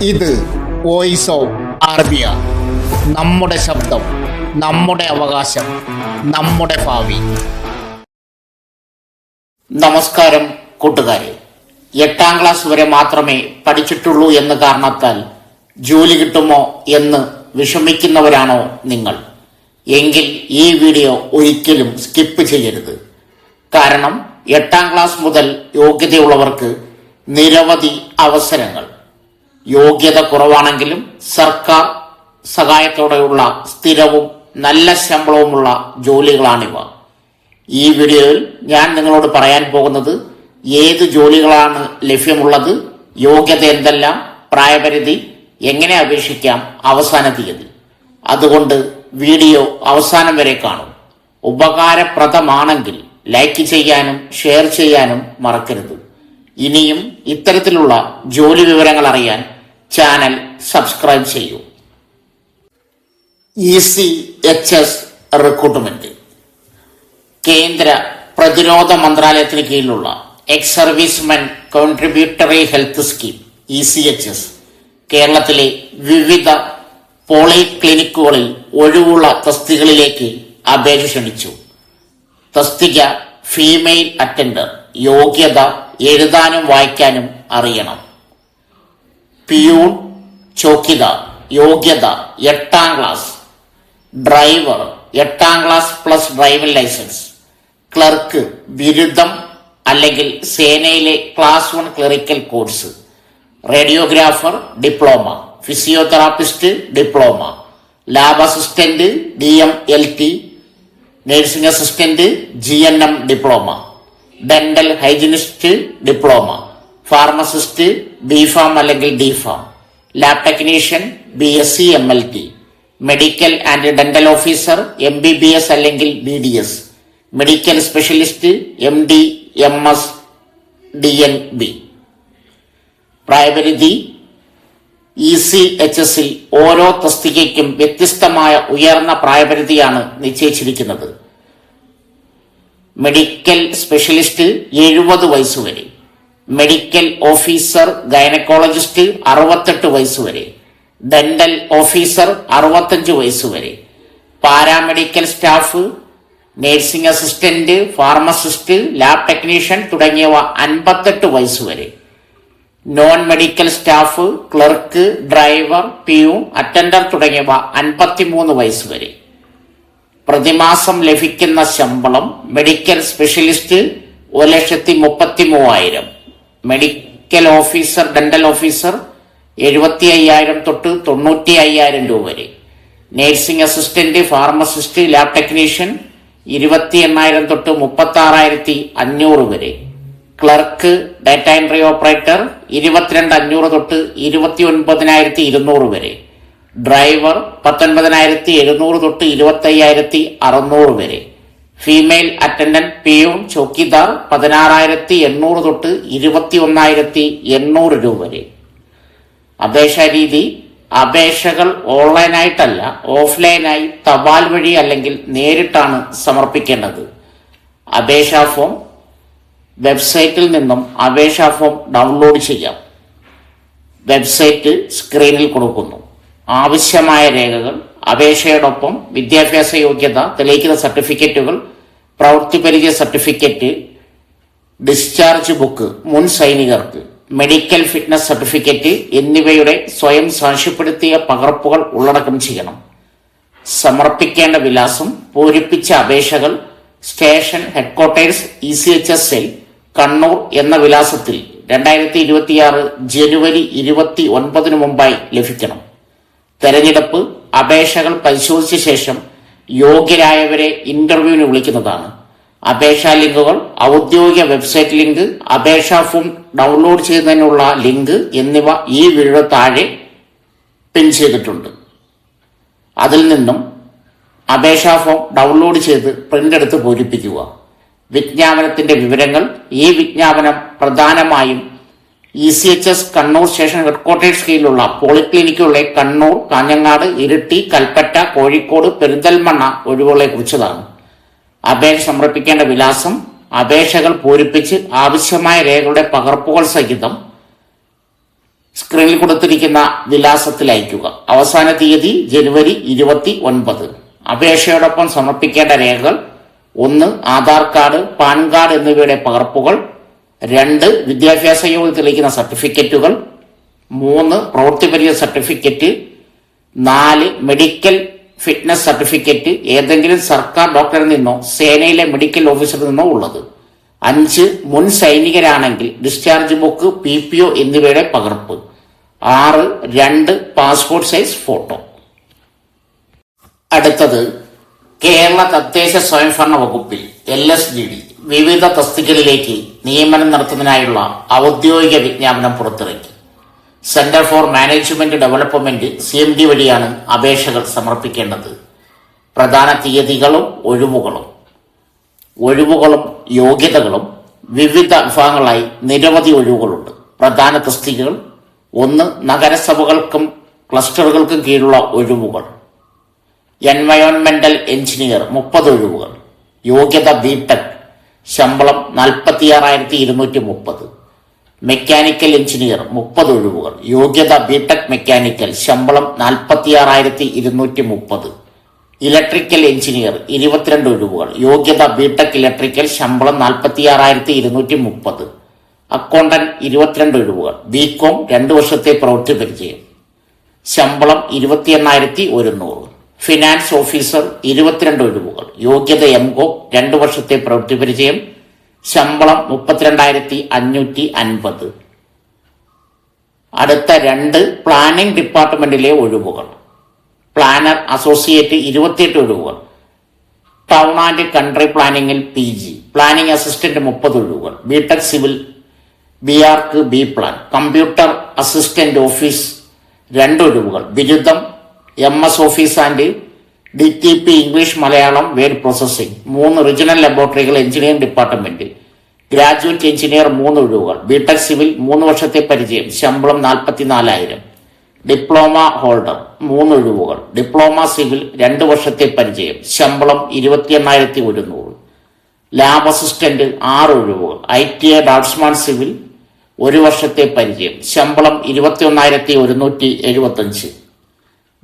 ഇത് voice of Arabiya. നമ്മുടെ ശബ്ദം, നമ്മുടെ അവകാശം, നമ്മുടെ ഭാവി. നമസ്കാരം കൂട്ടുകാരെ. 8ാം ക്ലാസ് വരെ മാത്രമേ പഠിച്ചിട്ടുള്ളൂ എന്ന കാരണത്താൽ ജോലി കിട്ടുമോ എന്ന് വിഷമിക്കുന്നവരാണോ നിങ്ങൾ? എങ്കിൽ ഈ വീഡിയോ ഒരിക്കലും സ്കിപ്പ് ചെയ്യരുത്. കാരണം 8ാം ക്ലാസ് മുതൽ യോഗ്യതയുള്ളവർക്ക് നിരവധി അവസരങ്ങൾ, യോഗ്യത കുറവാണെങ്കിലും സർക്കാർ സഹായത്തോടെയുള്ള സ്ഥിരവും നല്ല ശമ്പളവുമുള്ള ജോലികളാണിവ. ഈ വീഡിയോയിൽ ഞാൻ നിങ്ങളോട് പറയാൻ പോകുന്നത് ഏത് ജോലികളാണ് ലഭ്യമുള്ളത്, യോഗ്യത എന്തെല്ലാം, പ്രായപരിധി, എങ്ങനെ അപേക്ഷിക്കാം, അവസാന തീയതി. അതുകൊണ്ട് വീഡിയോ അവസാനം വരെ കാണും. ഉപകാരപ്രദമാണെങ്കിൽ ലൈക്ക് ചെയ്യാനും ഷെയർ ചെയ്യാനും മറക്കരുത്. ഇനിയും ഇത്തരത്തിലുള്ള ജോലി വിവരങ്ങൾ അറിയാൻ ചാനൽ സബ്സ്ക്രൈബ് ചെയ്യൂ. ECHS റിക്രൂട്ട്മെന്റ് കേന്ദ്ര പ്രതിരോധ മന്ത്രാലയത്തിന് കീഴിലുള്ള ex servicemen contributory health scheme ECHS കേരളത്തിലെ വിവിധ പോളിക്ലിനിക്കുകളിൽ ഒഴിവുള്ള തസ്തികകളിലേക്ക് അപേക്ഷ ക്ഷണിച്ചു. തസ്തിക ഫീമെയിൽ അറ്റൻഡർ, യോഗ്യത എഴുതാനും വായിക്കാനും അറിയണം. പിയൂൺ ചോക്കിദാർ, യോഗ്യത 8ാം ക്ലാസ്. ഡ്രൈവർ 8ാം class plus driving licence. Clerk ബിരുദം അല്ലെങ്കിൽ സേനയിലെ class 1 clerical course. Radiographer diploma. Physiotherapist diploma. Lab assistant DMLT. Nursing assistant GNM diploma. Dental hygienist diploma. Pharmacist BPharm അല്ലെങ്കിൽ DPharm. Lab technician BSc MLT. Medical and dental officer MBBS അല്ലെങ്കിൽ BDS. Medical specialist MD MS DNB. പ്രായപരിധി ECHSൽ ഓരോ തസ്തികയ്ക്കും വ്യത്യസ്തമായ ഉയർന്ന പ്രായപരിധിയാണ് നിശ്ചയിച്ചിരിക്കുന്നത്. Medical specialist 70 വയസ്സുവരെ, medical officer gynaecologist 68 വയസ്സുവരെ, dental officer 65 വയസ്സുവരെ, paramedical staff, nursing assistant, pharmacist, lab technician തുടങ്ങിയവ 58 വയസ്സുവരെ, non medical staff, clerk, driver, peon, attender തുടങ്ങിയവ 53 വയസ്സുവരെ. പ്രതിമാസം ലഭിക്കുന്ന ശമ്പളം medical specialist 1,33,000, medical officer dental officer 75,000 തൊട്ട് 95,000 രൂപ വരെ, nursing assistant, pharmacist, lab technician 28,000 തൊട്ട് 36,500 വരെ, ക്ലർക്ക്, ഡാറ്റ എൻട്രി ഓപ്പറേറ്റർ 22,500 തൊട്ട് 29,200 വരെ, ഡ്രൈവർ 19,700 തൊട്ട് 25,600 വരെ, ഫീമെയിൽ അറ്റൻഡന്റ് പിയൂൺ ചോക്കിദാർ 16,800 തൊട്ട് 21,800 രൂപ വരെ. അപേക്ഷാ രീതി: അപേക്ഷകൾ ഓൺലൈനായിട്ടല്ല, ഓഫ്ലൈനായി തപാൽ വഴി അല്ലെങ്കിൽ നേരിട്ടാണ് സമർപ്പിക്കേണ്ടത്. അപേക്ഷാ ഫോം വെബ്സൈറ്റിൽ നിന്നും അപേക്ഷാ ഫോം ഡൗൺലോഡ് ചെയ്യാം. വെബ്സൈറ്റ് സ്ക്രീനിൽ കൊടുക്കുന്നു. ആവശ്യമായ രേഖകൾ: അപേക്ഷയോടൊപ്പം വിദ്യാഭ്യാസ യോഗ്യത തെളിയിക്കുന്ന സർട്ടിഫിക്കറ്റുകൾ, പ്രവൃത്തി പരിചയ സർട്ടിഫിക്കറ്റ്, ഡിസ്ചാർജ് ബുക്ക് മുൻ സൈനികർക്ക്, മെഡിക്കൽ ഫിറ്റ്നസ് സർട്ടിഫിക്കറ്റ് എന്നിവയുടെ സ്വയം സാക്ഷ്യപ്പെടുത്തിയ പകർപ്പുകൾ ഉള്ളടക്കം ചെയ്യണം. സമർപ്പിക്കേണ്ട വിലാസം: പൂരിപ്പിച്ച അപേക്ഷകൾ station headquarters ECHS cell, Kannur എന്ന വിലാസത്തിൽ 2026 ജനുവരി 29 മുമ്പായി ലഭിക്കണം. തെരഞ്ഞെടുപ്പ്: അപേക്ഷകൾ പരിശോധിച്ച ശേഷം യോഗ്യരായവരെ ഇന്റർവ്യൂവിന് വിളിക്കുന്നതാണ്. അപേക്ഷാ ലിങ്കുകൾ: ഔദ്യോഗിക വെബ്സൈറ്റ് ലിങ്ക്, അപേക്ഷാ ഫോം ഡൗൺലോഡ് ചെയ്യുന്നതിനുള്ള ലിങ്ക് എന്നിവ ഈ വീഡിയോ താഴെ പിൻ ചെയ്തിട്ടുണ്ട്. അതിൽ നിന്നും അപേക്ഷാ ഫോം ഡൗൺലോഡ് ചെയ്ത് പ്രിന്റ് എടുത്ത് പൂരിപ്പിക്കുക. വിജ്ഞാപനത്തിന്റെ വിവരങ്ങൾ: ഈ വിജ്ഞാപനം പ്രധാനമായും ECHS കണ്ണൂർ സ്റ്റേഷൻ ഹെഡ്ക്വാർട്ടേഴ്സ് കീഴിലുള്ള പോളിക്ലിനിക്കുകളിലെ കണ്ണൂർ, കാഞ്ഞങ്ങാട്, ഇരിട്ടി, കൽപ്പറ്റ, കോഴിക്കോട്, പെരിന്തൽമണ്ണ ഒഴിവുകളെ കുറിച്ചതാണ്. അപേക്ഷ സമർപ്പിക്കേണ്ട വിലാസം: അപേക്ഷകൾ പൂരിപ്പിച്ച് ആവശ്യമായ രേഖകളുടെ പകർപ്പുകൾ സഹിതം സ്ക്രീനിൽ കൊടുത്തിരിക്കുന്ന വിലാസത്തിൽ അയക്കുക. അവസാന തീയതി ജനുവരി 29. അപേക്ഷയോടൊപ്പം സമർപ്പിക്കേണ്ട രേഖകൾ: 1. ആധാർ കാർഡ്, പാൻ കാർഡ് എന്നിവയുടെ പകർപ്പുകൾ. 2. വിദ്യാഭ്യാസ യോഗ്യത തെളിയിക്കുന്ന സർട്ടിഫിക്കറ്റുകൾ. 3. പ്രവൃത്തിപരിചയ സർട്ടിഫിക്കറ്റ്. 4. മെഡിക്കൽ ഫിറ്റ്നസ് സർട്ടിഫിക്കറ്റ് ഏതെങ്കിലും സർക്കാർ ഡോക്ടറിൽ നിന്നോ സേനയിലെ മെഡിക്കൽ ഓഫീസറിൽ നിന്നോ ഉള്ളത്. 5. മുൻ സൈനികരാണെങ്കിൽ ഡിസ്ചാർജ് ബുക്ക്, PPO എന്നിവയുടെ പകർപ്പ്. 6. 2 പാസ്പോർട്ട് സൈസ് ഫോട്ടോ. അടുത്തത് കേരള തദ്ദേശ സ്വയംഭരണ വകുപ്പിൽ LSGD വിവിധ തസ്തികകളിലേക്ക് നിയമനം നടത്തുന്നതിനായുള്ള ഔദ്യോഗിക വിജ്ഞാപനം പുറത്തിറക്കി. Centre for management development CMD വഴിയാണ് അപേക്ഷകൾ സമർപ്പിക്കേണ്ടത്. പ്രധാന തീയതികളും ഒഴിവുകളും യോഗ്യതകളും. വിവിധ വിഭാഗങ്ങളായി നിരവധി ഒഴിവുകളുണ്ട്. പ്രധാന തസ്തികകൾ: 1. നഗരസഭകൾക്കും ക്ലസ്റ്ററുകൾക്കും കീഴിലുള്ള ഒഴിവുകൾ. എൻവയോൺമെന്റൽ എഞ്ചിനീയർ 30 ഒഴിവുകൾ. യോഗ്യത BTech. ശമ്പളം 46,230. മെക്കാനിക്കൽ എഞ്ചിനീയർ 30 ഒഴിവുകൾ. യോഗ്യത BTech മെക്കാനിക്കൽ. ശമ്പളം 46,230. ഇലക്ട്രിക്കൽ എഞ്ചിനീയർ 22 ഒഴിവുകൾ. യോഗ്യത BTech ഇലക്ട്രിക്കൽ. ശമ്പളം 46,230. അക്കൗണ്ടന്റ് 22 ഒഴിവുകൾ. BCom 2 വർഷത്തെ പ്രവൃത്തി പരിചയം. ശമ്പളം 28,100. ഫിനാൻസ് ഓഫീസർ 22 ഒഴിവുകൾ. യോഗ്യത MCom 2 വർഷത്തെ പ്രവൃത്തി പരിചയം. ശമ്പളം 32,550. അടുത്ത 2 പ്ലാനിംഗ് ഡിപ്പാർട്ട്മെന്റിലെ ഒഴിവുകൾ. പ്ലാനർ അസോസിയേറ്റ് 28 ഒഴിവുകൾ. ടൗൺ ആൻഡ് കൺട്രി പ്ലാനിംഗിൽ PG. പ്ലാനിംഗ് അസിസ്റ്റന്റ് 30 ഒഴിവുകൾ. BTech civil BArch B plan. Computer assistant office 2 ഒഴിവുകൾ. ബിരുദം MS office and DTP English Malayalam word processing. 3 regional ലബോറട്ടറികൾ എഞ്ചിനീയറിംഗ് ഡിപ്പാർട്ട്മെന്റ്. ഗ്രാജുവേറ്റ് എഞ്ചിനീയർ 3 ഒഴിവുകൾ. BTech സിവിൽ 3 വർഷത്തെ പരിചയം. ശമ്പളം 44,000. ഡിപ്ലോമ ഹോൾഡർ 3 ഒഴിവുകൾ. ഡിപ്ലോമ സിവിൽ 2 വർഷത്തെ പരിചയം. ശമ്പളം 28,100. ലാബ് അസിസ്റ്റന്റ് 6 ഒഴിവുകൾ. ITI ഡാറ്റ്സ്മാൻ സിവിൽ 1 വർഷത്തെ പരിചയം. ശമ്പളം 21,175.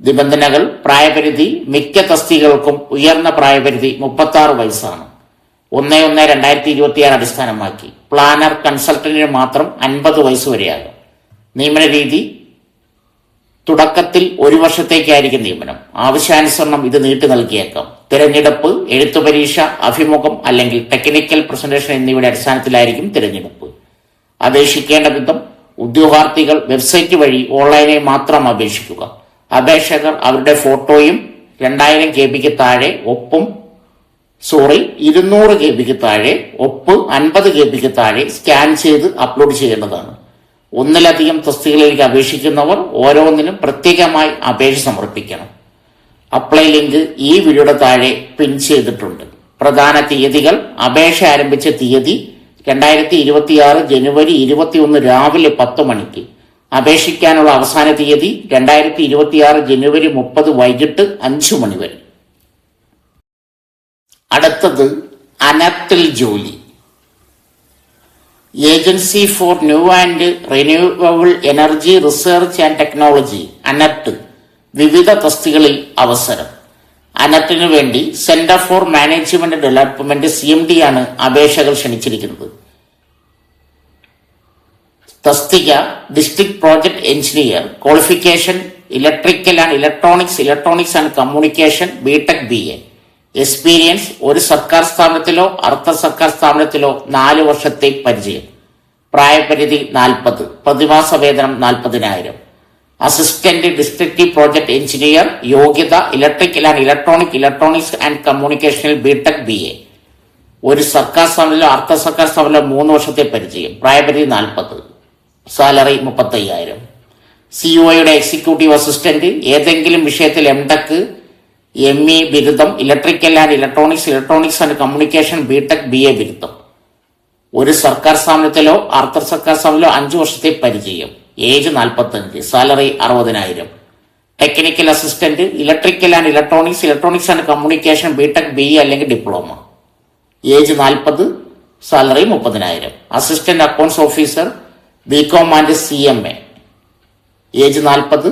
നിബന്ധനകൾ: പ്രായപരിധി മിക്ക തസ്തികകൾക്കും ഉയർന്ന പ്രായപരിധി 36 വയസ്സാണ്. 1/1/2026 അടിസ്ഥാനമാക്കി പ്ലാനർ കൺസൾട്ടന്റിന് മാത്രം 50 വയസ്സ് വരെയാകും. നിയമന രീതി: തുടക്കത്തിൽ 1 വർഷത്തേക്കായിരിക്കും നിയമനം. ആവശ്യാനുസരണം ഇത് നീട്ടി നൽകിയേക്കാം. തിരഞ്ഞെടുപ്പ് എഴുത്തു പരീക്ഷ, അഭിമുഖം അല്ലെങ്കിൽ ടെക്നിക്കൽ പ്രസന്റേഷൻ എന്നിവയുടെ അടിസ്ഥാനത്തിലായിരിക്കും തിരഞ്ഞെടുപ്പ്. അപേക്ഷിക്കേണ്ട വിധം: ഉദ്യോഗാർത്ഥികൾ വെബ്സൈറ്റ് വഴി ഓൺലൈനായി മാത്രം അപേക്ഷിക്കുക. അപേക്ഷകർ അവരുടെ ഫോട്ടോയും 2000 KB താഴെ ഒപ്പും 200 KB താഴെ ഒപ്പ് 50 KB താഴെ സ്കാൻ ചെയ്ത് അപ്ലോഡ് ചെയ്യേണ്ടതാണ്. ഒന്നിലധികം തസ്തികകളിലേക്ക് അപേക്ഷിക്കുന്നവർ ഓരോന്നിനും പ്രത്യേകമായി അപേക്ഷ സമർപ്പിക്കണം. അപ്ലൈ ലിങ്ക് ഈ വീഡിയോയുടെ താഴെ പിൻ ചെയ്തിട്ടുണ്ട്. പ്രധാന തീയതികൾ: അപേക്ഷ ആരംഭിച്ച തീയതി 2026 ജനുവരി 21 രാവിലെ 10 മണിക്ക്. അപേക്ഷിക്കാനുള്ള അവസാന തീയതി 2026 ജനുവരി 30 വൈകിട്ട് 5 മണി വരെ. അടുത്തത് അനർട്ടിൽ ജോലി. Agency for new and renewable energy research and technology ANERT വിവിധ തസ്തികളിൽ അവസരം. അനർട്ടിനു വേണ്ടി centre for management development CMD ആണ് അപേക്ഷകൾ ക്ഷണിച്ചിരിക്കുന്നത്. തസ്തിക district project engineer. Qualification electrical and electronics and communication BTech BA. Experience ഒരു സർക്കാർ സ്ഥാപനത്തിലോ അർദ്ധ സർക്കാർ സ്ഥാപനത്തിലോ 4 വർഷത്തെ പരിചയം. പ്രായപരിധി 40. പ്രതിമാസ വേതനം 40,000. Assistant district project engineer. യോഗ്യത ഇലക്ട്രിക്കൽ ആൻഡ് ഇലക്ട്രോണിക്സ് ആൻഡ് കമ്മ്യൂണിക്കേഷനിൽ BTech BA. ഒരു സർക്കാർ സ്ഥാപനത്തിലോ അർദ്ധ സർക്കാർ സ്ഥാപനത്തിലോ 3 വർഷത്തെ പരിചയം. പ്രായപരിധി 40. സാലറി 35,000. COയുടെ എക്സിക്യൂട്ടീവ് അസിസ്റ്റന്റ്. ഏതെങ്കിലും വിഷയത്തിൽ MTech ME ബിരുദം. Electrical and electronics and communication BTech BA ബിരുദം. ഒരു സർക്കാർ സ്ഥാപനത്തിലോ അർദ്ധ സർക്കാർ സ്ഥാപനത്തിലോ 5 വർഷത്തെ പരിചയം. Age 45. Salary 60,000. Technical assistant. Electrical and electronics and communication BTech BA അല്ലെങ്കിൽ diploma. Age 40. Salary 30,000. Assistant accounts officer BCom and CMA. Age 40,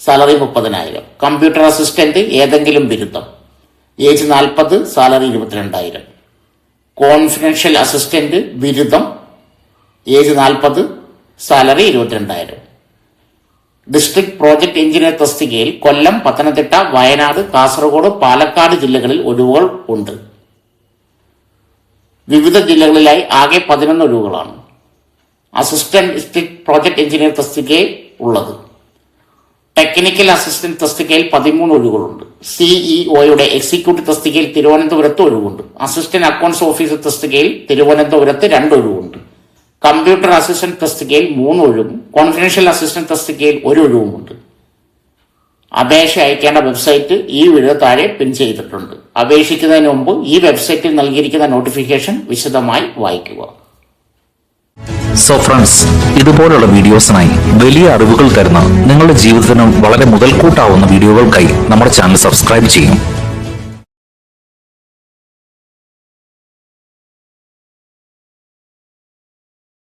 salary 30,000. Computer assistant ഏതെങ്കിലും ബിരുദം, ഏജ് 40, സാലറി 22,000. കോൺഫിഡൻഷ്യൽ അസിസ്റ്റന്റ് ബിരുദം, age 40, salary 22,000. District project engineer തസ്തികയിൽ കൊല്ലം, പത്തനംതിട്ട, വയനാട്, കാസർഗോഡ്, പാലക്കാട് ജില്ലകളിൽ ഒഴിവുകൾ ഉണ്ട്. വിവിധ ജില്ലകളിലായി ആകെ 11 ഒഴിവുകളാണ്. അസിസ്റ്റന്റ് ഡിസ്ട്രിക്ട് പ്രോജക്ട് എഞ്ചിനീയർ തസ്തികയിൽ ഉള്ളത്. ടെക്നിക്കൽ അസിസ്റ്റന്റ് തസ്തികയിൽ 13 ഒഴിവുകളുണ്ട്. സിഇഒയുടെ എക്സിക്യൂട്ടീവ് തസ്തികയിൽ തിരുവനന്തപുരത്ത് ഒഴിവുണ്ട്. അസിസ്റ്റന്റ് അക്കൗണ്ട്സ് ഓഫീസർ തസ്തികയിൽ തിരുവനന്തപുരത്ത് 2 ഒഴിവുണ്ട്. കമ്പ്യൂട്ടർ അസിസ്റ്റന്റ് തസ്തികയിൽ 3 ഒഴിവും കോൺഫിഡൻഷ്യൽ അസിസ്റ്റന്റ് തസ്തികയിൽ 1 ഒഴിവുമുണ്ട്. അപേക്ഷ അയക്കേണ്ട വെബ്സൈറ്റ് ഈ വീഡിയോ താഴെ പിൻ ചെയ്തിട്ടുണ്ട്. അപേക്ഷിക്കുന്നതിന് മുമ്പ് ഈ വെബ്സൈറ്റിൽ നൽകിയിരിക്കുന്ന നോട്ടിഫിക്കേഷൻ വിശദമായി വായിക്കുക. സോ ഫ്രണ്ട്സ്, ഇതുപോലുള്ള വീഡിയോസിനായി വലിയ അറിവുകൾ തരുന്ന നിങ്ങളുടെ ജീവിതത്തിനും വളരെ മുതൽക്കൂട്ടാവുന്ന വീഡിയോകൾക്കായി നമ്മുടെ ചാനൽ സബ്സ്ക്രൈബ് ചെയ്യും.